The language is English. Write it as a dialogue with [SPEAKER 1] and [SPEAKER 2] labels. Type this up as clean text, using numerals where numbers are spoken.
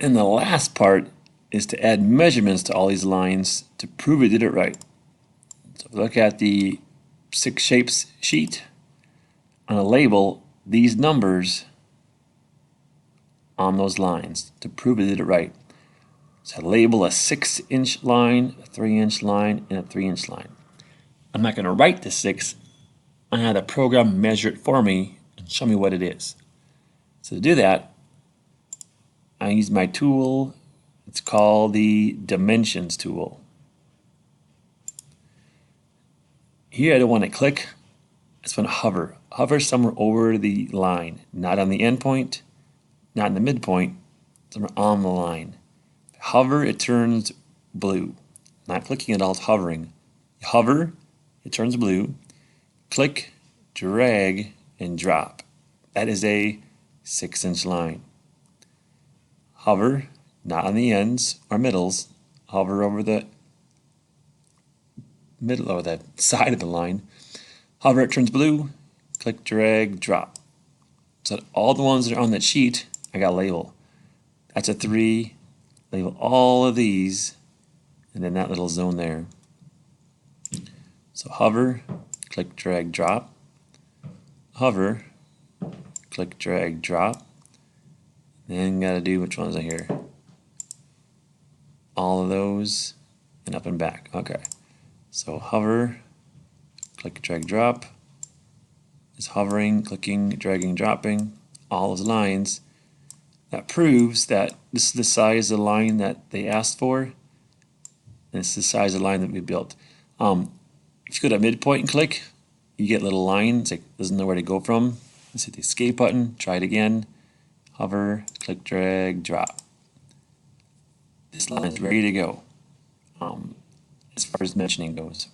[SPEAKER 1] And the last part is to add measurements to all these lines to prove we did it right. So look at the 6 shapes sheet. On a label these numbers on those lines to prove we did it right. So I label a 6-inch line, a 3-inch line, and a 3-inch line. I'm not going to write the 6. I have the program measure it for me and show me what it is. So to do that, I use my tool. It's called the Dimensions tool. Here I don't want to click. I just want to hover. Hover somewhere over the line, not on the end point, not in the midpoint, somewhere on the line. Hover, it turns blue. Not clicking at all, it's hovering. You hover, it turns blue. Click, drag, and drop. That is a 6-inch line. Hover, not on the ends or middles. Hover over the middle or the side of the line. Hover, it turns blue. Click, drag, drop. So all the ones that are on that sheet, I got a label. That's a 3. Label all of these, and then that little zone there. So hover, click, drag, drop. Hover, click, drag, drop. Then gotta do which ones are here. All of those, and up and back. Okay. So hover, click, drag, drop. Is hovering, clicking, dragging, dropping. All those lines. That proves that this is the size of the line that they asked for, and this is the size of the line that we built. If you go to midpoint and click, you get little lines. It doesn't know where to go from. Let's hit the escape button. Try it again. Hover, click, drag, drop. This line is ready to go as far as mentioning goes.